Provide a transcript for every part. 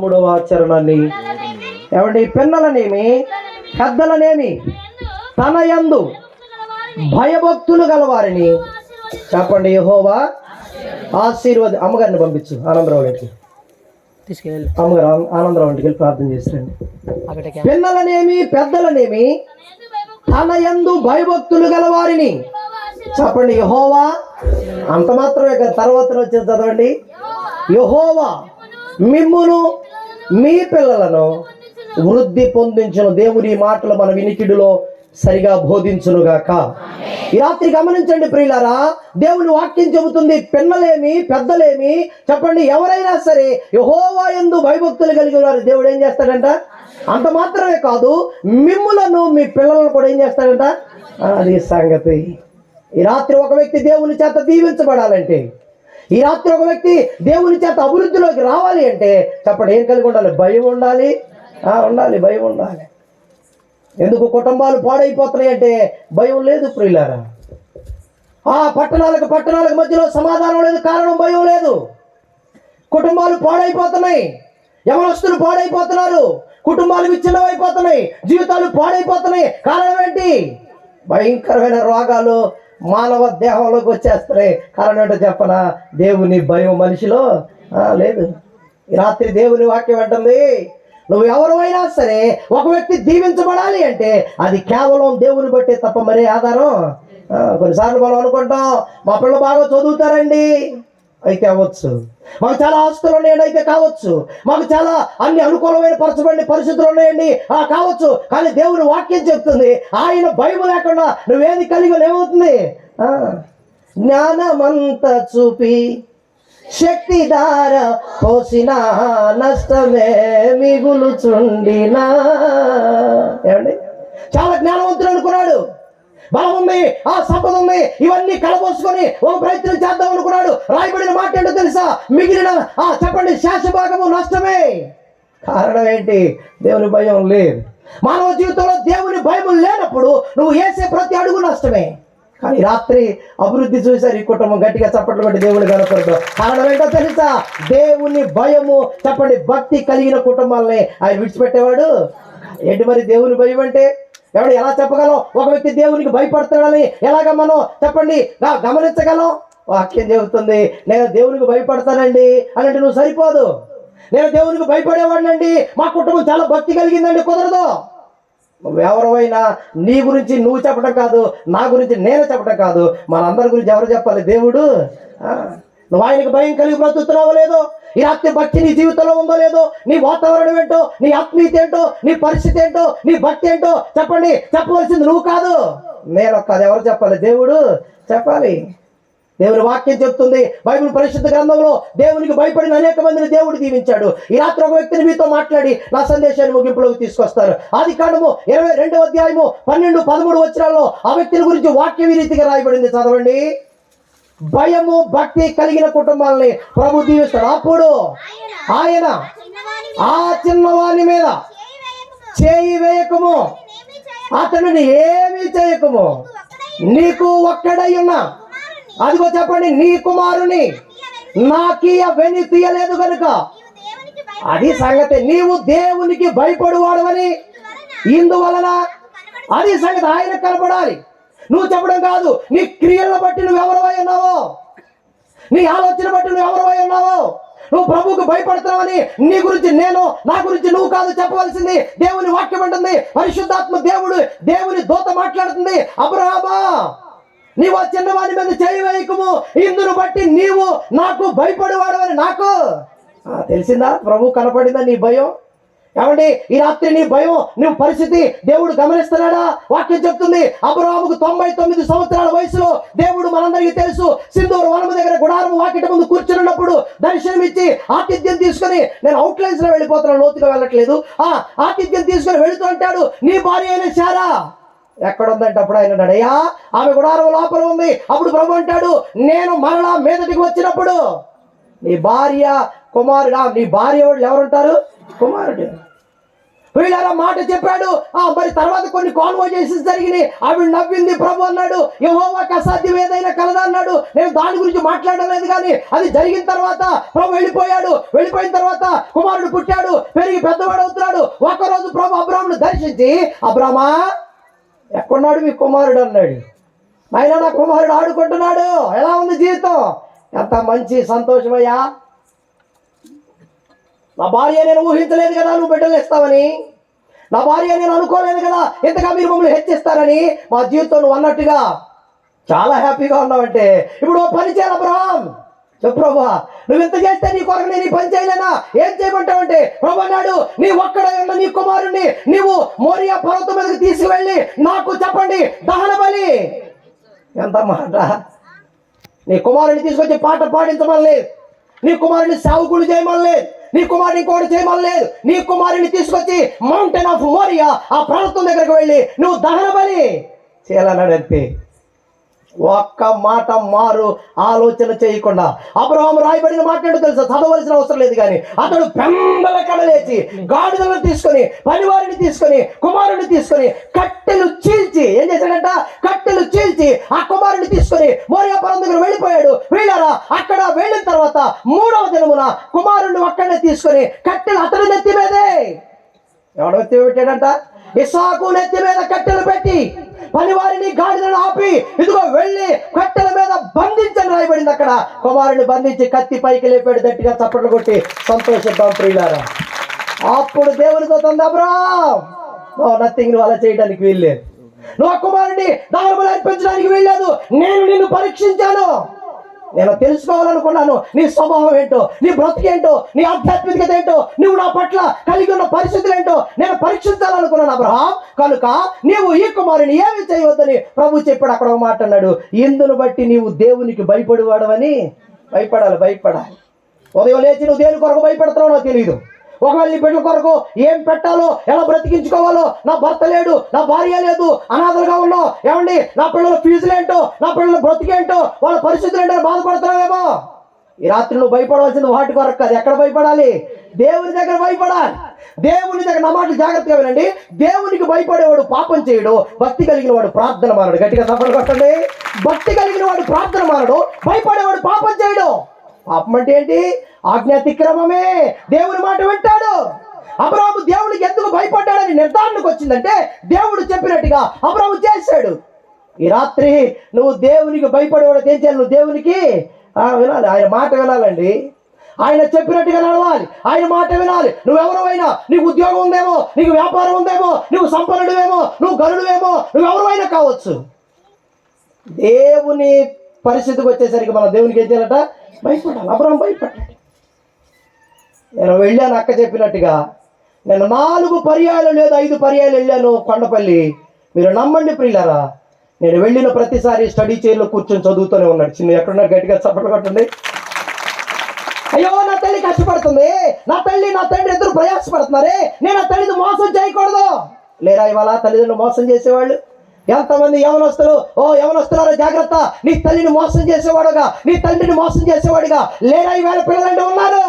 మూడవ చరణాన్ని ఏమండి, పిన్నలనేమి పెద్దలనేమి తన యందు భయభక్తులు గలవారిని చెప్పండి యెహోవా ఆశీర్వాద. అమ్మగారిని పంపించు ఆనందరావు ఇంటికి తీసుకెళ్ళి, అమ్మగారు ఆనందరావు ఇంటికి వెళ్ళి ప్రార్థన చేస్తారండి. పిన్నలనేమి పెద్దలనేమి తన యందు భయభక్తులు గలవారిని చెప్పండి యెహోవా. అంత మాత్రమే కదా, తర్వాత వచ్చేది చదవండి. యెహోవా మిమ్మును మీ పిల్లలను వృద్ధి పొందించును. దేవుని మాటలు మన వినికిడిలో సరిగా బోధించునుగాక. ఈ రాత్రి గమనించండి ప్రియులారా, దేవుని వాక్యం చెబుతుంది, పిన్నలేమి పెద్దలేమి చెప్పండి ఎవరైనా సరే యెహోవా యందు భయభక్తులు కలిగిన వారు దేవుడు ఏం చేస్తాడంట. అంత మాత్రమే కాదు, మిమ్ములను మీ పిల్లలను కూడా ఏం చేస్తాడంట. అది సంగతి. ఈ రాత్రి ఒక వ్యక్తి దేవుని చేత దీవించబడాలంటే, ఈ రాత్రి ఒక వ్యక్తి దేవుని చేత అభివృద్ధిలోకి రావాలి అంటే చెప్పండి ఏం కలిగి ఉండాలి? భయం ఉండాలి. ఉండాలి, భయం ఉండాలి. ఎందుకు కుటుంబాలు పాడైపోతున్నాయి అంటే భయం లేదు ప్రియులారా. పట్టణాలకు మధ్యలో సమాధానం లేదు, కారణం భయం లేదు. కుటుంబాలు పాడైపోతున్నాయి, యవనస్తులు పాడైపోతున్నారు, కుటుంబాలు విచ్ఛిన్నమైపోతున్నాయి, జీవితాలు పాడైపోతున్నాయి. కారణం ఏంటి? భయంకరమైన రోగాలు మానవ దేహంలోకి వచ్చేస్తున్నాయి. కారణం ఏంటో చెప్పనా? దేవుని భయం మనిషిలో లేదు. ఈ రాత్రి దేవుని వాక్యం అంటుంది, నువ్వు ఎవరైనా సరే ఒక వ్యక్తి దీవించబడాలి అంటే అది కేవలం దేవుని బట్టే తప్ప మరే ఆధారం. కొన్నిసార్లు మనం అనుకుంటాం, మా పిల్లలు బాగా చదువుతారండి అయితే అవ్వచ్చు, మాకు చాలా ఆస్తులు ఉన్నాయండి అయితే కావచ్చు, మాకు చాలా అన్ని అనుకూలమైన పరచబడిన పరిస్థితులు ఉన్నాయండి కావచ్చు. కానీ దేవుని వాక్యం చెప్తుంది, ఆయన భయం లేకుండా నువ్వేది కలిగి ఏమవుతుంది? జ్ఞానమంత చూపి శక్తి దార పోసిన నష్టమే మిగులుచుండినా. ఏమండి, చాలా జ్ఞానవంతుడు అనుకున్నాడు, బలం ఉంది, సంపద ఉంది, ఇవన్నీ కలబోసుకొని ఒక ప్రయత్నం చేద్దాం అనుకున్నాడు. రాయబడిన మాట ఏంటో తెలుసా? మిగిలిన చెప్పండి శాశ్వభాగము నష్టమే. కారణం ఏంటి? దేవుని భయం లేదు. మానవ జీవితంలో దేవుని భయం లేనప్పుడు నువ్వు వేసే ప్రతి అడుగు నష్టమే. కానీ రాత్రి అభివృద్ధి చూశారు ఈ కుటుంబం, గట్టిగా చప్పట్లు కొట్టి దేవుని కనపడదు. కారణం ఏంటో తెలుసా? దేవుని భయము చెప్పండి భక్తి కలిగిన కుటుంబాలని ఆయన విడిచిపెట్టేవాడు. ఏంటి మరి దేవుని భయం అంటే? ఎవడు ఎలా చెప్పగలం ఒక వ్యక్తి దేవునికి భయపడతాడని? ఎలాగ మనం చెప్పండి గమనించగలం? వాక్యం చెబుతుంది, నేను దేవునికి భయపడతానండి అని అంటే నువ్వు సరిపోదు. నేను దేవునికి భయపడేవాడినండి, మా కుటుంబం చాలా భక్తి కలిగిందండి, కుదరదు. నువ్వెవరైనా నీ గురించి నువ్వు చెప్పడం కాదు, నా గురించి నేను చెప్పడం కాదు, మనందరి గురించి ఎవరు చెప్పాలి? దేవుడు. నువ్వు ఆయనకు భయం కలిగి బ్రతుకుతున్నావో లేదో, ఈ రాత్రి భక్తి నీ జీవితంలో ఉందో లేదో, నీ వాతావరణం ఏంటో, నీ ఆత్మీయత ఏంటో, నీ పరిస్థితి ఏంటో, నీ భక్తి ఏంటో చెప్పండి చెప్పవలసింది నువ్వు కాదు, నేను కాదు. ఎవరు చెప్పాలి? దేవుడు చెప్పాలి. దేవుని వాక్యం చెప్తుంది, బైబిల్ పరిశుద్ధ గ్రంథంలో దేవునికి భయపడిన అనేక మందిని దేవుడు దీవించాడు. ఈ రాత్రి ఒక వ్యక్తిని మీతో మాట్లాడి నా సందేశాన్ని ముగింపులోకి తీసుకొస్తారు. ఆదికాండము 22వ అధ్యాయము 12-13 వచనాల్లో ఆ వ్యక్తిని గురించి వాక్యం ఈ రీతిగా రాయబడింది, చదవండి. భయము భక్తి కలిగిన కుటుంబాలని ప్రభు దీవిస్తాడు. అప్పుడు ఆయన ఆ చిన్నవాని మీద చేయి వేయకము, అతనిని ఏమీ చేయకము, నీకు ఒక్కడై ఉన్నా అదిగో చెప్పండి నీ కుమారుని నాకీ వెని తీయలేదు కనుక. అది సంగతి, నీవు దేవునికి భయపడువాడవని ఇందువలన అది సంగతి. ఆయన కనపడాలి, నువ్వు చెప్పడం కాదు. నీ క్రియలను బట్టి నువ్వు ఎవరివై ఉన్నావో, నీ ఆలోచన బట్టి నువ్వు ఎవరివై ఉన్నావో, నువ్వు ప్రభువుకు భయపడుతున్నావని నీ గురించి నేను, నా గురించి నువ్వు కాదు చెప్పవలసింది. దేవుని వాక్యం అంటుంది, పరిశుద్ధాత్మ దేవుడు, దేవుని దూత మాట్లాడుతుంది, అబ్రహామా నీవు ఆ చిన్నవాని మీద చేయి వేయకము, ఇందును బట్టి నీవు నాకు భయపడేవాడు అని. నాకు తెలిసిందా? ప్రభు కనపడిందా నీ భయం? ఏమండి, ఈ రాత్రి నీ భయం, నువ్వు పరిస్థితి దేవుడు గమనిస్తున్నాడా? వాక్యం చెప్తుంది, అబ్రహాముకు 99 సంవత్సరాల వయసులో దేవుడు మనందరికీ తెలుసు సింధూరు వనము దగ్గర గుడారం వాకిట ముందు కూర్చున్నప్పుడు దర్శనం ఇచ్చి ఆతిథ్యం తీసుకొని, నేను అవుట్లైన్స్ లో వెళ్ళిపోతున్నాను, లోతుగా వెళ్ళట్లేదు, ఆతిథ్యం తీసుకొని వెళుతూ అంటాడు, నీ భార్య అయిన శారా ఎక్కడుందంటే అప్పుడు ఆయన అన్నాడు, అయ్యా ఆమె గుడారం లోపల ఉంది. అప్పుడు ప్రభు అంటాడు, నేను మరలా మీదటికి వచ్చినప్పుడు నీ భార్య కుమారుడు, నీ భార్య వాళ్ళు ఎవరుంటారు? కుమారుడు. వీళ్ళ మాట చెప్పాడు. మరి తర్వాత కొన్ని కాన్వర్జేషన్స్ జరిగినాయి. ఆవిడ నవ్వింది. ప్రభు అన్నాడు, యెహోవాకు అసాధ్యం ఏదైనా కలదా అన్నాడు. నేను దాని గురించి మాట్లాడడం లేదు, కానీ అది జరిగిన తర్వాత ప్రభు వెళ్ళిపోయాడు. వెళ్ళిపోయిన తర్వాత కుమారుడు పుట్టాడు, పెరిగి పెద్దవాడు అవుతున్నాడు. ఒకరోజు ప్రభు అబ్రాహామును దర్శించి, అబ్రామా ఎక్కడున్నాడు మీ కుమారుడు అన్నాడు. ఆయన నా కుమారుడు ఆడుకుంటున్నాడు. ఎలా ఉంది జీవితం? ఎంత మంచి సంతోషమయ్యా. నా భార్య నేను ఊహించలేదు కదా నువ్వు బిడ్డలు ఇస్తావని. నా భార్య నేను అనుకోలేదు కదా ఇంతగా మీరు మమ్మల్ని హెచ్చిస్తారని. మా జీవితం నువ్వు అన్నట్టుగా చాలా హ్యాపీగా ఉన్నావంటే ఇప్పుడు పని చేయాలి అబ్రహాం. చెప్పు ప్రభా, నువ్వు ఇంత చేస్తే నీ కొరకు నేను ఈ పని చేయలేనా? ఏం చేయమంటావంటే ప్రభు అన్నాడు, నీ ఒక్కడే ఉన్న నీ కుమారుణ్ణి నీవు మోరియా పర్వతం మీదకి తీసుకువెళ్ళి నాకు చెప్పండి దహన బలి. ఎంత మాట! నీ కుమారుని తీసుకొచ్చి పాట పాడించమలేదు, నీ కుమారుని సేవకుడు చేయమలేదు, నీ కుమారుని ఇంకోటి చేయమలేదు. నీ కుమారుని తీసుకొచ్చి మౌంటైన్ ఆఫ్ మోరియా ఆ పర్వతం దగ్గరకు వెళ్ళి నువ్వు దహన బలి చేయాలన్నాడు. అంతే. ఒక్క మాట మారు ఆలోచన చేయకుండా అబ్రహాము రాయబడిన మాట్లాడు తెలుసా? చదవలసిన అవసరం లేదు, కానీ అతడు పెంబల కడలేచి గాడిదలను తీసుకొని పనివారిని తీసుకొని కుమారుని తీసుకొని కట్టెలు చీల్చి ఏం చేశాడంట? కట్టెలు చీల్చి ఆ కుమారుని తీసుకొని మోరియా పర్వతం దగ్గర వెళ్ళిపోయాడు. వీళ్ళారా అక్కడ వెళ్ళిన తర్వాత 3వ దినమున కుమారుడిని ఒక్కడే తీసుకొని కట్టెలు అతని నెత్తి మీదే ఎవడో ఎత్తి పెట్టాడంట? ఇస్సాకు నెత్తి మీద కట్టెలు పెట్టి పనివారిని గాడిదలను ఆపి ఇదిగో వెళ్ళి కట్టెల మీద బంధించని రాయబడింది. అక్కడ కుమారుని బంధించి కత్తి పైకి లేపాడు. గట్టిగా చప్పట్లు కొట్టి సంతోషిద్దాం ప్రియులారా. అప్పుడు దేవునితో తంది అబ్రహాం, నథింగ్, నువ్వు అలా చేయడానికి వీల్లేదు. నువ్వు ఆ కుమారుని దహన బలి అర్పించడానికి వీల్లేదు. నేను నిన్ను పరీక్షించాను. నేను తెలుసుకోవాలనుకున్నాను నీ స్వభావం ఏంటో, నీ బ్రతికేంటో, నీ ఆధ్యాత్మికత ఏంటో, నువ్వు నా పట్ల కలిగి ఉన్న పరిస్థితులు ఏంటో నేను పరీక్షించాలనుకున్నాను అబ్రహాం. కనుక నీవు ఈ కుమారుని ఏమి చేయవద్దని ప్రభు చెప్పాడు. అక్కడ ఒక మాట అన్నాడు, ఇందును బట్టి నీవు దేవునికి భయపడేవాడవని. భయపడాలి. ఉదయం లేచి నువ్వు దేని కొరకు భయపడతావో నాకు తెలియదు. ఒకవేళ నీ బిడ్డల కొరకు ఏం పెట్టాలో, ఎలా బ్రతికించుకోవాలో, నా భర్త లేడు, నా భార్య లేదు, అనాథలుగా ఉన్నావు, ఏమండి నా పిల్లల ఫీజులు ఏంటో, నా పిల్లల బ్రతికేంటో, వాళ్ళ పరిస్థితులు ఏంటో బాధపడుతున్నావేమో. ఈ రాత్రి నువ్వు భయపడవలసింది వాటి కొరకు కాదు. ఎక్కడ భయపడాలి? దేవుని దగ్గర భయపడాలి. దేవుని దగ్గర. నా మాటలు జాగ్రత్తగా వినండి. దేవునికి భయపడేవాడు పాపం చేయడు, భక్తి కలిగిన వాడు ప్రార్థన మానడు. గట్టిగా సఫలం కొట్టండి. భక్తి కలిగిన వాడు ప్రార్థన మానడు, భయపడేవాడు పాపం చేయడు. పాపం అంటే ఏంటి? ఆజ్ఞాతిక్రమమే. దేవుని మాట వింటాడు. అబ్రాహాము దేవుడికి ఎందుకు భయపడ్డాడని నిర్ధారణకు వచ్చిందంటే దేవుడు చెప్పినట్టుగా అబ్రాహాము చేశాడు. ఈ రాత్రి నువ్వు దేవునికి భయపడేవాడు ఏం చేయాలి? నువ్వు దేవునికి వినాలి, ఆయన మాట వినాలండి. ఆయన చెప్పినట్టుగా నడవాలి, ఆయన మాట వినాలి. నువ్వెవరైనా, నీకు ఉద్యోగం ఉందేమో, నీకు వ్యాపారం ఉందేమో, నువ్వు సంపన్నుడివేమో, నువ్వు గరుడువేమో, నువ్వెవరైనా కావచ్చు. దేవుని పరిస్థితికి వచ్చేసరికి మనం దేవునికి ఏం చేయాలట? భయపడాలి. అబ్రాహాము భయపడ్డాడు. నేను వెళ్ళాను అక్క చెప్పినట్టుగా. నేను 4 పర్యాయాలు లేదు 5 పర్యాయాలు వెళ్ళాను కొండపల్లి. మీరు నమ్మండి ప్రియులారా, నేను వెళ్ళిన ప్రతిసారి స్టడీ చైర్లో కూర్చొని చదువుతూనే ఉన్నాడు. చిన్న ఎక్కడున్నారు? గట్టిగా చప్పట్లు కొట్టండి. అయ్యో నా తల్లి కష్టపడుతుంది, నా తల్లి నా తండ్రి ఇద్దరు ప్రయాసపడుతున్నారే, నేను ఆ తల్లిని మోసం చేయకూడదు. లేరా ఇవాళ తల్లిదండ్రులు మోసం చేసేవాళ్ళు ఎంతమంది? యవనస్తులారా జాగ్రత్త. నీ తల్లిని మోసం చేసేవాడుగా, నీ తండ్రిని మోసం చేసేవాడుగా లేరా ఈవేళ పిల్లలంటే ఉన్నారు.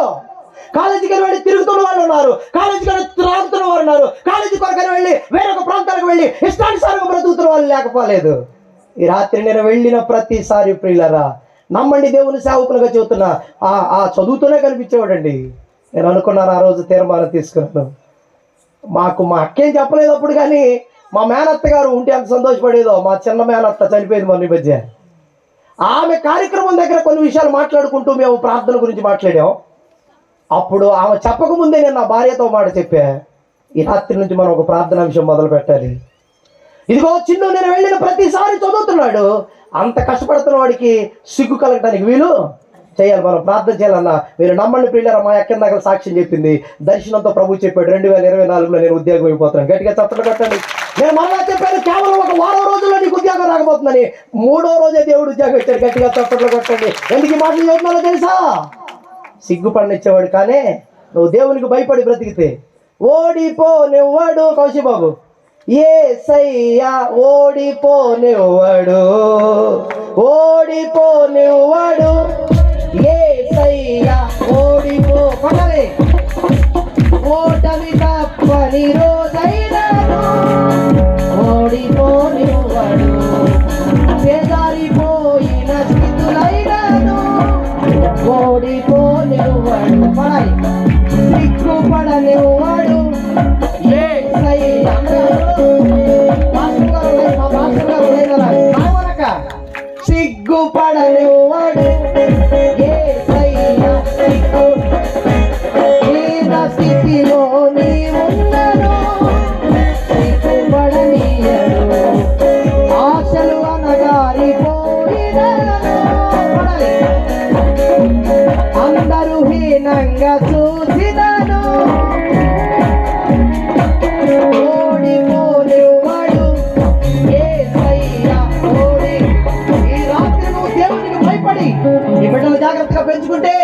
కాలేజీకి వెళ్ళి తిరుగుతున్న వాళ్ళు ఉన్నారు, కాలేజీకి వెళ్ళి త్రాగుతున్న వారు ఉన్నారు, కాలేజీ కొరకు వెళ్ళి వేరొక ప్రాంతాలకు వెళ్ళి ఇష్టానుసారంగా బ్రతుకుతున్న వాళ్ళు లేకపోలేదు. ఈ రాత్రి నేను వెళ్ళిన ప్రతిసారి ప్రియులరా నమ్మండి, దేవుని సేవకులుగా చెబుతున్నా, ఆ చదువుతూనే కనిపించేవాడండి. నేను అనుకున్నాను ఆ రోజు తీర్మానం తీసుకున్నాను. మా అక్కేం చెప్పలేదు అప్పుడు, కానీ మా మేనత్త గారు ఉంటే ఎంత సంతోషపడేదో. మా చిన్న మేనత్త చనిపోయింది మొన్న ఈ మధ్య. ఆమె కార్యక్రమం దగ్గర కొన్ని విషయాలు మాట్లాడుకుంటూ మేము ప్రార్థన గురించి మాట్లాడాం. అప్పుడు ఆమె చెప్పకముందే నేను నా భార్యతో మాట చెప్పా, ఈ రాత్రి నుంచి మనం ఒక ప్రార్థన విషయం మొదలు పెట్టాలి. ఇదిగో చిన్ను నేను వెళ్ళిన ప్రతిసారి చదువుతున్నాడు. అంత కష్టపడుతున్న వాడికి సిగ్గు కలగడానికి వీలు చేయాలి, మనం ప్రార్థన చేయాలన్నా. మీరు నమ్మండి ప్రియులారా, మా అక్క దగ్గర సాక్ష్యం చెప్పింది. దర్శనంతో ప్రభు చెప్పాడు 2024లో నేను ఉద్యోగం అయిపోతున్నాను. గట్టిగా చప్పట్లు కొట్టండి. నేను మళ్ళా చెప్పాను కేవలం ఒక వారం రోజుల్లో నీకు ఉద్యోగం రాకపోతుందని. 3వ రోజే దేవుడు ఉద్యోగం ఇచ్చాడు. గట్టిగా చప్పట్లు కొట్టండి. ఎందుకు ఈ మాటలు చెప్తున్నానో తెలుసా? సిగ్గుపడినిచ్చేవాడు. కానీ నువ్వు దేవునికి భయపడి బ్రతికితే ఓడిపోనివ్వడు. కౌశిబాబు, యేసయ్యా ఓడిపోనివ్వడు, ఓడిపోనివ్వడు, యేసయ్యా ఓడిపోని ఓటమి తప్ప పని రోజైనాను ఓడిపోనివ్వడు, చేదారిపోయిన స్థితులైనాను ఓడిపోనివ్వడు, సిగ్గుపడనివ్వడు. సిగ్గుపడనివ్వడు స్థితిలో నీ ఉన్నను సిగ్గుపడనీయడు, ఆశలు అనగారిపోయినను అందరూ హీనంగా చూసినను ఓడిపోనివ్వడు యేసయ్య ఓడి. ఈ రాత్రి నువ్వు దేవునికి భయపడి నీ బిడ్డలు జాగ్రత్తగా పెంచుకుంటే,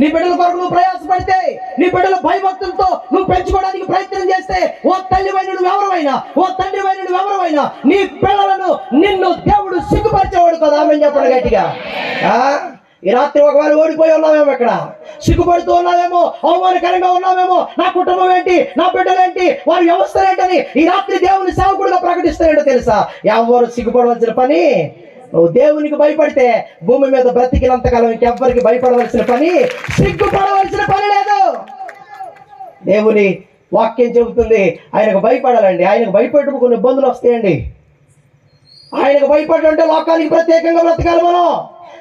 నీ బిడ్డల కొరకు నువ్వు ప్రయాసపడితే, నీ బిడ్డల భయభక్తులతో నువ్వు పెంచుకోవడానికి ప్రయత్నం చేస్తే, ఓ తల్లివైన నువ్వెవరమైనా, ఓ తండ్రివైన నువ్వెవరమైనా, నీ పిల్లలను నిన్ను దేవుడు సిగ్గుపరిచేవాడు కదా. ఆమె చెప్పండి గట్టిగా. ఈ రాత్రి ఒకవేళ ఓడిపోయి ఉన్నామేమో, ఇక్కడ సిగ్గుపడుతూ ఉన్నామేమో, అవమానకరంగా ఉన్నామేమో, నా కుటుంబం ఏంటి, నా బిడ్డలు ఏంటి, వారి వ్యవస్థలు ఏంటని ఈ రాత్రి దేవుని సేవకుడిగా ప్రకటిస్తాడో తెలుసా? ఎవరు సిగ్గుపడవలసిన పని, నువ్వు దేవునికి భయపడితే భూమి మీద బ్రతికినంతకాలం ఇంకెవ్వరికి భయపడవలసిన పని, సిగ్గుపడవలసిన పని లేదు. దేవుని వాక్యం చెబుతుంది ఆయనకు భయపడాలండి. ఆయనకు భయపడటం కొన్ని ఇబ్బందులు వస్తాయండి. ఆయనకు భయపడటం అంటే లోకానికి ప్రత్యేకంగా బ్రతకాలి, మనం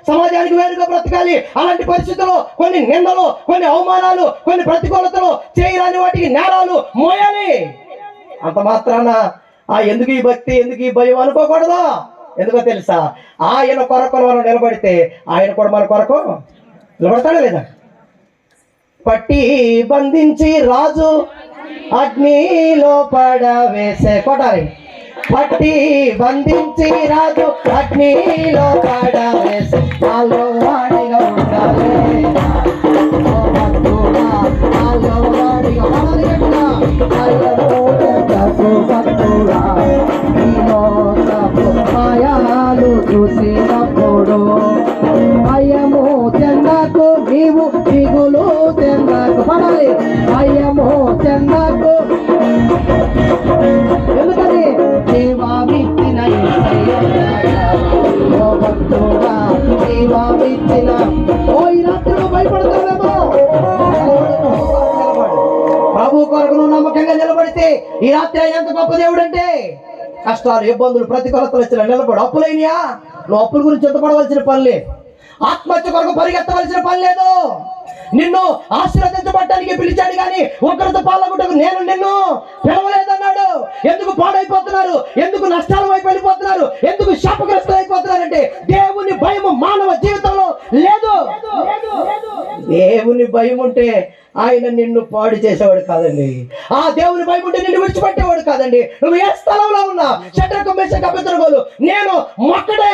సమాజానికి వేరుగా బ్రతకాలి. అలాంటి పరిస్థితుల్లో కొన్ని నిందలు, కొన్ని అవమానాలు, కొన్ని ప్రతికూలతలు, చేయరాని వాటికి నేరాలు మోయాలి. అంత మాత్రాన ఎందుకు ఈ భక్తి, ఎందుకు ఈ భయం అనుకోకూడదు. ఎందుకో తెలుసా? ఆయన కొరకు మనం నిలబడితే ఆయన కూడా మన కొరకు నిలబడతాడా లేదా? పట్టి బంధించి రాజు అగ్నిలో పడవేసే, కొట్టాలి. పట్టి బంధించి రాజు అగ్నిలో పడవేసే నాలో వాడిగా ఉండాలి, మాయాలు చూసినప్పుడు భయము చెందకు, నీవు దిగులు చెందకు, పడాలి. భయము చెందకు, ఎందుకని జీవామిచ్చిన భక్తుడా, జీవామిచ్చిన. ఓ ఈ రాత్రి భయపడతావేమో, ప్రభు కొరకు నువ్వు నమ్మకంగా నిలబడితే ఈ రాత్రి ఎంత గొప్ప దేవుడు అంటే, కష్టాలు, ఇబ్బందులు, ప్రతికూలతలు వచ్చిన నిలబడు. అప్పులైనయా, నువ్వు అప్పుల గురించి చింతపడవలసిన పని లేదు, ఆత్మహత్య కొరకు పరిగెత్తవలసిన పని లేదు. నిన్ను ఆశీర్వదించబడటానికి పిలిచాడు కానీ ఒకరితో పాల్గొంటకు నేను నిన్ను పిలవలేదన్నాడు. ఎందుకు పాడైపోతున్నారు, ఎందుకు నష్టాల వైపు వెళ్ళిపోతున్నారు, ఎందుకు శాపగ్రస్తులు అయిపోతున్నారంటే దేవుని భయము మానవ జీవితంలో లేదు. దేవుని భయం ఉంటే ఆయన నిన్ను పాడు చేసేవాడు కాదండి. ఆ దేవుని భయం ఉంటే నిన్ను విడిచిపెట్టేవాడు కాదండి. నువ్వు ఏ స్థలంలో ఉన్నా, షడ్రకు మేషకు అబేద్నెగోలు నేను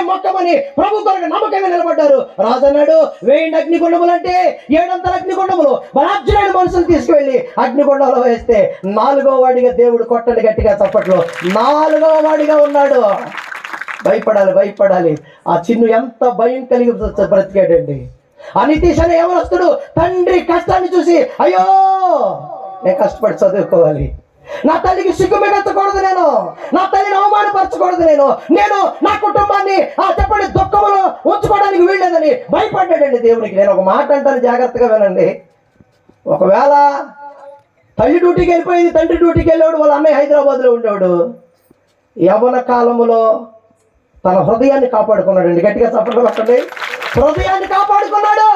మొక్కమని ప్రభు కొరకు నమ్మకంగా నిలబడ్డారు. రాజన్నాడు 1000 అగ్నిగుండములు అంటే 700 అగ్నిగుండములు బలార్జునైన మనుషులు తీసుకువెళ్ళి అగ్నిగుండంలో వేస్తే 4వ వాడిగా దేవుడు, కొట్టండి గట్టిగా చప్పట్లో, 4వ వాడిగా ఉన్నాడు. భయపడాలి. ఆ చిన్ను ఎంత భయం కలిగి బ్రతికాడండి. అనితీష్ అనే యవనస్తుడు తండ్రి కష్టాన్ని చూసి, అయ్యో నేను కష్టపడి చదువుకోవాలి, నా తల్లికి సిగ్గు మిగల్చకూడదు, నేను నా తల్లిని అవమానపరచకూడదు, నేను నా కుటుంబాన్ని చెప్పండి దుఃఖంలో ఉంచుకోవడానికి వీల్లేదని భయపడ్డాడండి దేవునికి. నేను ఒక మాట అంటాను, జాగ్రత్తగా వినండి. ఒకవేళ తల్లి డ్యూటీకి వెళ్ళిపోయింది, తండ్రి డ్యూటీకి వెళ్ళాడు, వాళ్ళ అన్నయ్య హైదరాబాద్లో ఉండేవాడు. యవ్వన కాలంలో తన హృదయాన్ని కాపాడుకున్నాడండి. గట్టిగా చప్పట్లు కొట్టండి. హృదయాన్ని కాపాడుకున్నాడు.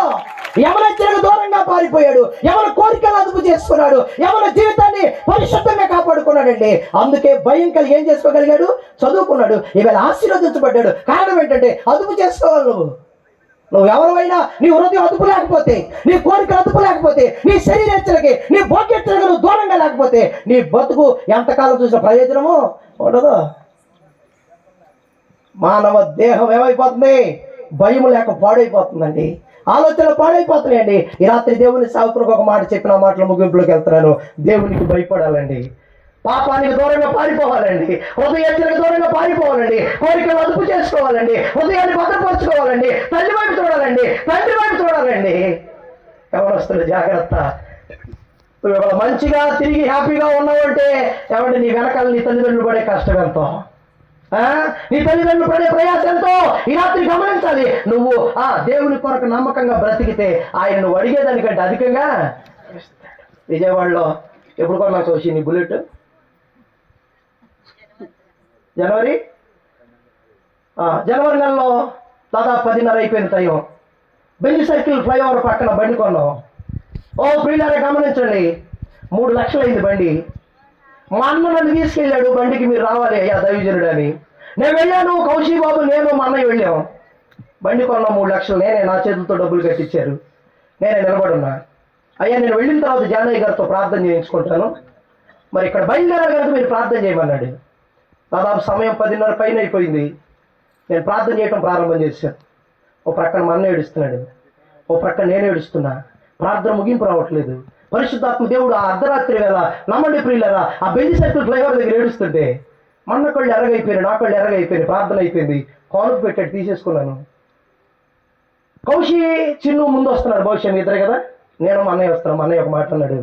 యవనచ్చలకు దూరంగా పారిపోయాడు, యవన కోరికలు అదుపు చేసుకున్నాడు, యవన జీవితాన్ని పరిశుద్ధంగా కాపాడుకున్నాడండి. అందుకే భయం కలిగి ఏం చేసుకోగలిగాడు? చదువుకున్నాడు. ఈవేళ ఆశీర్వదించబడ్డాడు. కారణం ఏంటంటే అదుపు చేసుకోవాలి. నువ్వు ఎవరైనా నీ హృదయం అదుపు లేకపోతే, నీ కోరికలు అదుపు లేకపోతే, నీ శరీరేచ్చలకి, నీ భోగ్యచ్చలకి నువ్వు దూరంగా లేకపోతే నీ బతుకు ఎంతకాలం చూసిన ప్రయోజనము ఉండదు. మానవ దేహం ఏమైపోతుంది? భయం లేక పాడైపోతుందండి, ఆలోచనలు పాడైపోతున్నాయండి. ఈ రాత్రి దేవుని సేవకులకు ఒక మాట చెప్పిన మాటలు ముగింపులోకి వెళ్తున్నాను. దేవునికి భయపడాలండి, పాపానికి దూరంగా పారిపోవాలండి, హృదయానికి దూరంగా పారిపోవాలండి, కోరికలు అదుపు చేసుకోవాలండి, హృదయాన్ని భద్రపరచుకోవాలండి, తల్లి వైపు చూడాలండి, తండ్రి వైపు చూడాలండి. ఎవరొస్తుంది? జాగ్రత్త. నువ్వు ఇవాళ మంచిగా తిరిగి హ్యాపీగా ఉన్నావు అంటే ఏమంటే నీ వెనకాల నీ తల్లిదండ్రులు పడే కష్టం ఎంతో, నీ తల్లిదండ్రులు పడే ప్రయాసం ఎంతో ఈ రాత్రి గమనించాలి. నువ్వు దేవుని కొరకు నమ్మకంగా బ్రతికితే ఆయన నువ్వు అడిగేదానికంటే అధికంగా. విజయవాడలో ఎప్పుడు కొన్నా చూసి నీ బుల్లెట్? జనవరి నెలలో దాదాపు 10:30 అయిపోయింది టైం. బెంజ్ సర్కిల్ ఫ్లైఓవర్ పక్కన బండి కొన్నాం. ప్రియులారా గమనించండి, 3 లక్షలు అయింది బండి. మా అన్న నన్ను తీసుకెళ్ళాడు, బండికి మీరు రావాలి అయ్యా దైవజనుడు అని. నేను వెళ్ళాను, కౌశీ బాబు నేను మా అన్నయ్య వెళ్ళాం. బండి కొన్నాం 3 లక్షలు. నేనే నా చేతులతో డబ్బులు కట్టించారు. నేనే నిలబడున్నా. అయ్యా నేను వెళ్ళిన తర్వాత జానయ్య గారితో ప్రార్థన చేయించుకుంటాను, మరి ఇక్కడ బయలుదేరాలి కనుక మీరు ప్రార్థన చేయమన్నాడు. దాదాపు సమయం 10:30 పైన అయిపోయింది. నేను ప్రార్థన చేయడం ప్రారంభం చేశాను. ఓ ప్రక్కన మా అన్న ఏడుస్తున్నాడు, ఓ ప్రక్కన నేను ఏడుస్తున్నా. ప్రార్థన ముగింపు రావట్లేదు. పరిశుద్ధాత్మ దేవుడు ఆ అర్ధరాత్రి వేళ నమ్మండి ప్రియులారా, ఆ బెంజ్ సర్కిల్ ఫ్లైఓవర్ దగ్గర ఏడుస్తుంటే మన్న కళ్ళు ఎర్రగైపోయినాయి, నా కళ్ళు ఎర్రగైపోయినాయి. ప్రార్థన అయిపోయింది, కానుక పెట్టాడు, తీసేసుకున్నాను. కౌశి చిన్ను ముందు వస్తున్నారు, భవిష్యం ఇద్దరు కదా, నేను మా అన్నయ్య వస్తున్నాను. మా అన్నయ్య ఒక మాట అన్నాడు,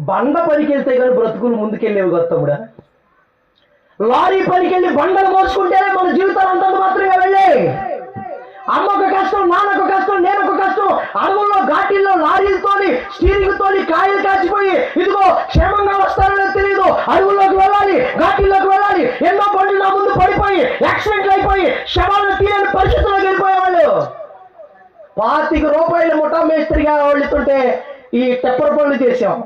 బండ పనికి వెళ్తే కానీ బ్రతుకులు ముందుకెళ్ళేవి కదా తమ్ముడా. లారీ పనికి వెళ్ళి బండలు మోసుకుంటేనే మన జీవితాలు అంతంత మాత్రమే వెళ్ళే. అమ్మొక కష్టం, నాన్నొక కష్టం, నేనొక కష్టం. అడవుల్లో ఘాటీల్లో లారీలతోని స్టీరింగ్ తోని కాయలు కాచిపోయి ఇదిగో క్షేమంగా వస్తారో తెలియదు. అడవుల్లోకి వెళ్ళాలి, ఘాటీల్లోకి వెళ్ళాలి. ఎన్నో బండ్లు నా ముందు పడిపోయి యాక్సిడెంట్లు అయిపోయి శవాలను తీయని పరిస్థితుల్లోకి వెళ్ళిపోయేవాళ్ళు. 25 రూపాయలు ముఠా మేస్త్రిగా వాళ్ళుతుంటే ఈ టెప్పర్ పనులు చేసాం.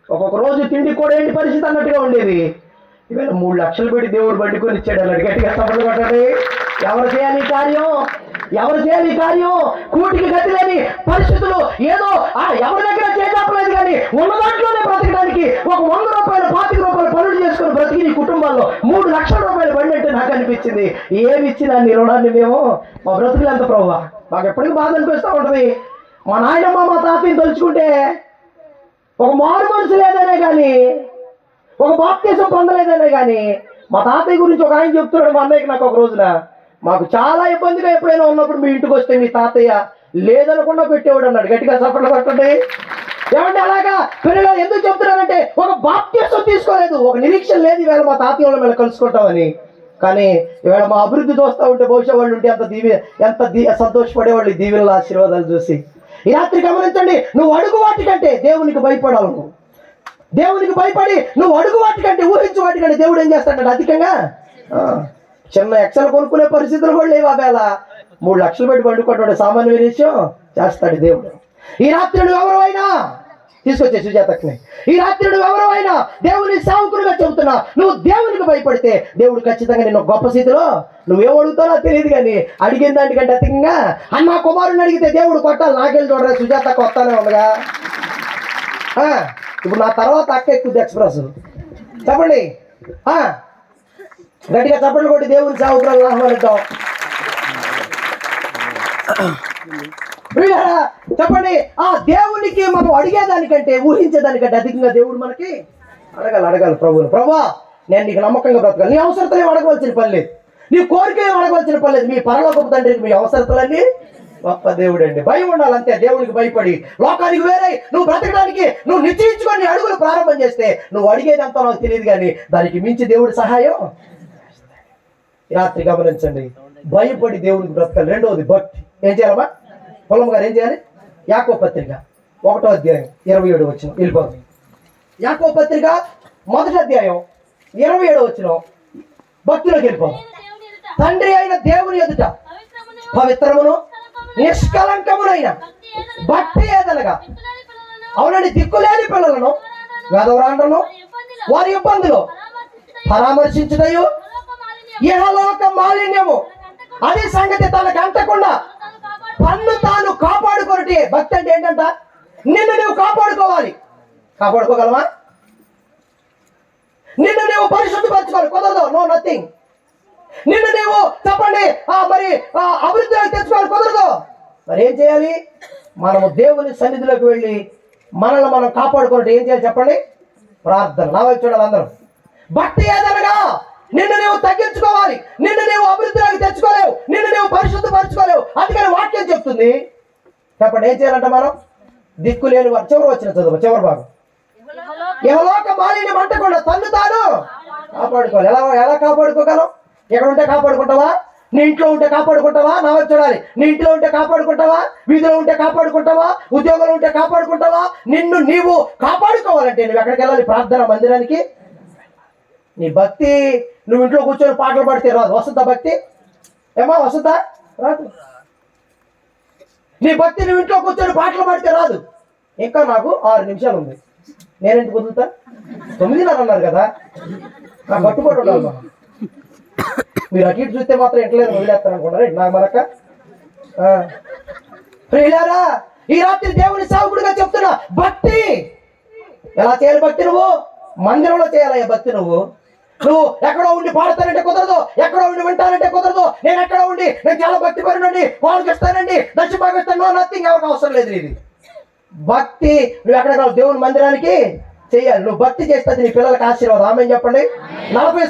ఒక్కొక్క రోజు తిండి కూడా ఏంటి పరిస్థితి అన్నట్టుగా ఉండేది. ఇవాళ 3 లక్షలు పెట్టి దేవుడు బండి కొని ఇచ్చాడు అన్నాడు. గట్టిగా తప్పదు కొట్టండి. ఎవరు చేయాలి ఈ కార్యం? ఎవరు చేయాలి ఈ కార్యం? కూటికి గతి లేని పరిస్థితులు ఏదో ఎవరి దగ్గర చేపలేదు కానీ ఉన్న దాంట్లోనే బ్రతకడానికి ఒక 100 రూపాయలు 25 రూపాయలు పనులు చేసుకుని బ్రతికి నీ కుటుంబాల్లో 3 లక్షల రూపాయలు బండి అంటే నాకు అనిపించింది. ఏమి ఇచ్చినా నీ రుణాన్ని మేము మా బ్రతుకులు ఎంత ప్రభువా. మాకు ఎప్పటికీ బాధ అనిపిస్తూ ఉంటుంది. మా నాయనమ్మ మా తాతయ్యని తలుచుకుంటే ఒక మారు మనసు లేదనే కానీ, ఒక బాప్తీసం పొందలేదనే కానీ, మా తాతయ్య గురించి ఒక ఆయన చెప్తున్నాడు మా అన్నయ్యకి నాకు ఒక రోజున, మాకు చాలా ఇబ్బందిగా ఎప్పుడైనా ఉన్నప్పుడు మీ ఇంటికి వస్తే మీ తాతయ్య లేదనకుండా పెట్టేవాడు అన్నాడు. గట్టిగా చప్పట్లు కొట్టండి. ఏమంటే అలాగా పిల్లలు ఎందుకు చెప్తున్నానంటే ఒక బాప్తీసం తీసుకోలేదు, ఒక నిరీక్షణ లేదు ఈవేళ మా తాతయ్య వాళ్ళు మేము కలుసుకుంటామని. కానీ ఈవేళ మా అభివృద్ధి చూస్తూ ఉంటే బహుశా వాళ్ళు ఉంటే ఎంత సంతోషపడేవాళ్ళు ఈ దీవెనల ఆశీర్వాదాలు చూసి. ఈ రాత్రి గమనించండి, నువ్వు అడుగు వాటికంటే దేవునికి భయపడాలి. నువ్వు దేవునికి భయపడి నువ్వు అడుగు వాటికంటే ఊహించు వాటికంటే దేవుడు ఏం చేస్తాడంటే అధికంగా. చిన్న ఎక్సెల్ కొనుక్కునే పరిస్థితులు కూడా లేవు. అవేళ 3 లక్షలు పెట్టి పండుకుంటాడు, సామాన్య విషయం చేస్తాడు దేవుడు. ఈ రాత్రి నువ్వు ఎవరైనా తీసుకొచ్చే సుజాతక్ని, ఈ రాత్రి నువ్వు ఎవరైనా దేవుని సేవకులుగా చెబుతున్నా, నువ్వు దేవునికి భయపడితే దేవుడు ఖచ్చితంగా నిన్ను గొప్ప స్థితిలో నువ్వేం అడుగుతావో తెలియదు కానీ అడిగిన దానికంటే అధికంగా. అన్న కుమారుని అడిగితే దేవుడు కొట్టాలి, నాకెళ్ళి చూడరా సుజాత కొత్తానే ఉండగా. ఇప్పుడు నా తర్వాత అక్క ఎక్కుద్ది ఎక్స్ప్రెస్. చెప్పండి, గట్టిగా చప్పట్లు కొట్టి దేవుని సేవకులు ఆహ్వానిద్దాం. చెప్పండి, దేవునికి మనం అడిగేదానికంటే ఊహించేదానికంటే అధికంగా దేవుడు మనకి అడగాలి ప్రభువుని. ప్రభువా నేను నీకు నమ్మకంగా బ్రతకాలి. నీ అవసరతలు అడగవలసిన పని లేదు, నీ కోరిక అడగవలసిన పని లేదు. మీ పరలోకపు తండ్రికి మీ అవసరతలన్నీ గొప్ప దేవుడు అండి. భయం ఉండాలంతే, దేవునికి భయపడి. లోకానికి వేరే నువ్వు బ్రతకడానికి నువ్వు నిశ్చయించుకొని అడుగులు ప్రారంభం చేస్తే నువ్వు అడిగేది అంతా నాకు తెలియదు కానీ దానికి మించి దేవుడి సహాయం. రాత్రి గమనించండి, భయపడి దేవునికి బ్రతకాలి. రెండవది భక్తి. ఏం చేయాలమ్మా పొలం గారు ఏం చేయాలి? యాకోబు పత్రిక 1వ అధ్యాయం 27వ వచనం వెళ్ళిపోతుంది. యాకోబు పత్రిక 1వ అధ్యాయం 27వ వచనం భక్తిలోకి వెళ్ళిపోతుంది. తండ్రి అయిన దేవుని ఎదుట పవిత్రమును నిష్కలంకమునైన భక్తి ఏదనగా, అవునండి, దిక్కులేని పిల్లలను వేదవరాండ్రను వారి ఇబ్బందులు పరామర్శించుటయు ఇహలోక మాలిన్యము అదే సంగతి తనకు అంటకుండా తన్ను తాను కాపాడుకోవటే భక్తి. అంటే ఏంటంట? నిన్ను నువ్వు కాపాడుకోవాలి. కాపాడుకోగలవా? నిన్ను నువ్వు పరిశుద్ధపరచుకోవాలి. కుదరదు, నో నథింగ్. నిన్ను నువ్వు చెప్పండి మరి అభివృద్ధిలోకి తెచ్చుకోవాలి, కుదరదు. మరి ఏం చేయాలి? మనము దేవుని సన్నిధిలోకి వెళ్ళి మనల్ని మనం కాపాడుకోవటం ఏం చేయాలి చెప్పండి? ప్రార్థన. నా వైపు చూడాలి అందరూ. భక్తి ఏదనగా నిన్ను నీవు తగ్గించుకోవాలి, నిన్ను నీవు అభివృద్ధిలోకి తెచ్చుకోలేవు, నిన్ను నీవు పరిశుద్ధపరచుకోలేవు. అందుకని వాక్యం చెప్తుంది. చెప్పండి ఏం చేయాలంట మనం? దిక్కు లేని వారు. చివరి వచ్చిన చదువు, చివరి భాగం. యెహోలోక మాలిని మంటకుండా తన్ను తాను కాపాడుకోవాలి. ఎలా కాపాడుకోగలం? ఎక్కడ ఉంటే కాపాడుకుంటావా? నీ ఇంట్లో ఉంటే కాపాడుకుంటావా? నా వైపు చూడాలి. నీ ఇంట్లో ఉంటే కాపాడుకుంటావా? వీధిలో ఉంటే కాపాడుకుంటావా? ఉద్యోగంలో ఉంటే కాపాడుకుంటావా? నిన్ను నీవు కాపాడుకోవాలంటే నువ్వు ఎక్కడికి వెళ్ళాలి? ప్రార్థన మందిరానికి. నీ భక్తి నువ్వు ఇంట్లో కూర్చొని పాటలు పాడితే రాదు. వస్తుందా భక్తి? ఏమా వస్తుందా? రాదు. నీ భక్తి నువ్వు ఇంట్లో కూర్చొని పాటలు పాడితే రాదు. ఇంకా నాకు 6 నిమిషాలు ఉంది, నేనేంటి కుదురుతా? 9:30 అన్నారు కదా, నాకు కట్టుబడి ఉండాలి. మనం మీరు అటు ఇటు చూస్తే మాత్రం ఎట్లేదు వదిలేస్తాను అనుకున్నారా? నాకు మరొక ప్రియులారా, ఈ రాత్రి దేవుని సేవకుడిగా చెప్తున్నా, భక్తి ఎలా చేయాలి? భక్తి నువ్వు మందిరంలో చేయాలయ్యా. భక్తి నువ్వు ఎక్కడో ఉండి పాడతానంటే కుదరదు, ఎక్కడో ఉండి వింటానంటే కుదరదు. నేను ఎక్కడో ఉండి నేను చాలా భక్తి పరునండి, వాళ్ళకి ఇస్తానండి, దక్షిణాగిస్తాను, నథింగ్. ఎవరికి అవసరం లేదు. ఇది భక్తి. నువ్వు ఎక్కడ దేవుని మందిరానికి చేయాలి. నువ్వు భక్తి చేస్తే నీ పిల్లలకి ఆశీర్వాదం. ఆమె చెప్పండి. 40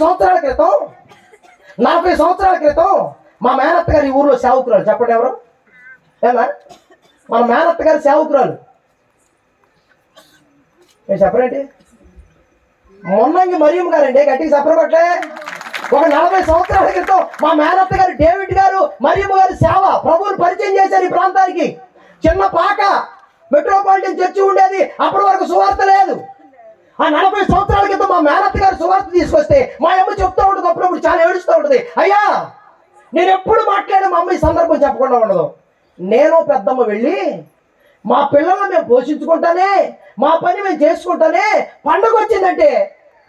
సంవత్సరాల క్రితం మా మేనత్త గారు ఈ ఊర్లో సేవకురాలు. చెప్పండి ఎవరు? ఏనా మన మేనత్త గారు సేవకురాలు. నేను చెప్పరేంటి? మొన్నంగి మరియమ్మ గారండి. గట్టిగా చెప్పబట్లే. ఒక 40 సంవత్సరాల క్రితం మా మేనత్త గారు డేవిడ్ గారు మరియమ్మ గారు సేవ ప్రభువుని పరిచయం చేశారు ఈ ప్రాంతానికి. చిన్న పాక మెట్రోపాలిటన్ చర్చి ఉండేది. అప్పటి వరకు సువార్త లేదు. ఆ 40 సంవత్సరాల క్రితం మా మేనత్త గారు సువార్త తీసుకొస్తే మా అమ్మ చెప్తూ ఉంటుంది, అప్పుడప్పుడు చాలా ఏడుస్తూ ఉంటుంది. అయ్యా నేను ఎప్పుడు మాట్లాడే మా అమ్మ ఈ సందర్భం చెప్పకుండా ఉండదు. నేను పెద్దమ్మ వెళ్ళి మా పిల్లలను మేము పోషించుకుంటానే, మా పని మేము చేసుకుంటానే, పండుగ వచ్చిందంటే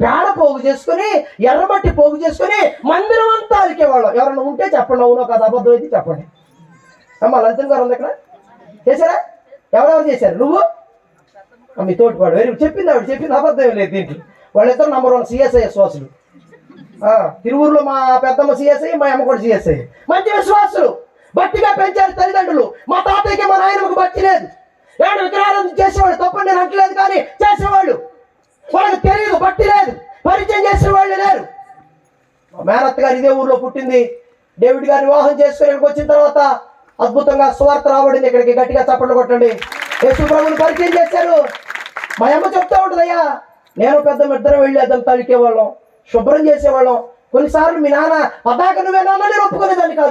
పేడ పోగు చేసుకుని, ఎర్రమట్టి పోగు చేసుకుని మందిరం అంతా అలికేవాళ్ళం. ఎవరన్నా ఉంటే చెప్పండి, అవునో కాదు, అబద్ధం అయితే చెప్పండి. అమ్మ లంచం గారు ఉంది ఇక్కడ, చేశారా? ఎవరెవరు చేశారు? నువ్వు మీ తోటివాడు చెప్పింది, ఆవిడ చెప్పింది అబద్ధం లేదు. దీంట్లో వాళ్ళిద్దరు నంబర్ 1 సిఎస్ఐ విశ్వాసులు. తిరువూరులో మా పెద్దమ్మ సిఎస్ఐ, మా అమ్మ కూడా సిఎస్ఐ. మంచి విశ్వాసులు, భక్తిగా పెంచారు తల్లిదండ్రులు. మా తాతయ్యకి మా నాయనమ్మకి భక్తి లేదు. ఏడు విగ్రహాలను చేసేవాళ్ళు, తప్పని నేను అంటలేదు, కానీ చేసేవాళ్ళు. వాళ్ళకి తెలియదు, భక్తి లేదు, పరిచయం చేసిన వాళ్ళు లేరు. మా మేనత్త గారు ఇదే ఊర్లో పుట్టింది. డేవిడ్ గారిని వివాహం చేసుకుని ఇక్కడికి వచ్చిన తర్వాత అద్భుతంగా సువార్త రాబడింది. ఇక్కడికి గట్టిగా చప్పట్లు కొట్టండి. యేసు ప్రభువుని పరిచయం చేశారు. మా అమ్మ చెప్తా ఉంటుంది, అయ్యా నేను పెద్దమ్మ ఇద్దరం వెళ్ళి అద్దం తలికేవాళ్ళం, శుభ్రం చేసేవాళ్ళం. కొన్నిసార్లు మీ నాన్న పదాక నువ్వేనా నేను ఒప్పుకునేదాన్ని కాదు.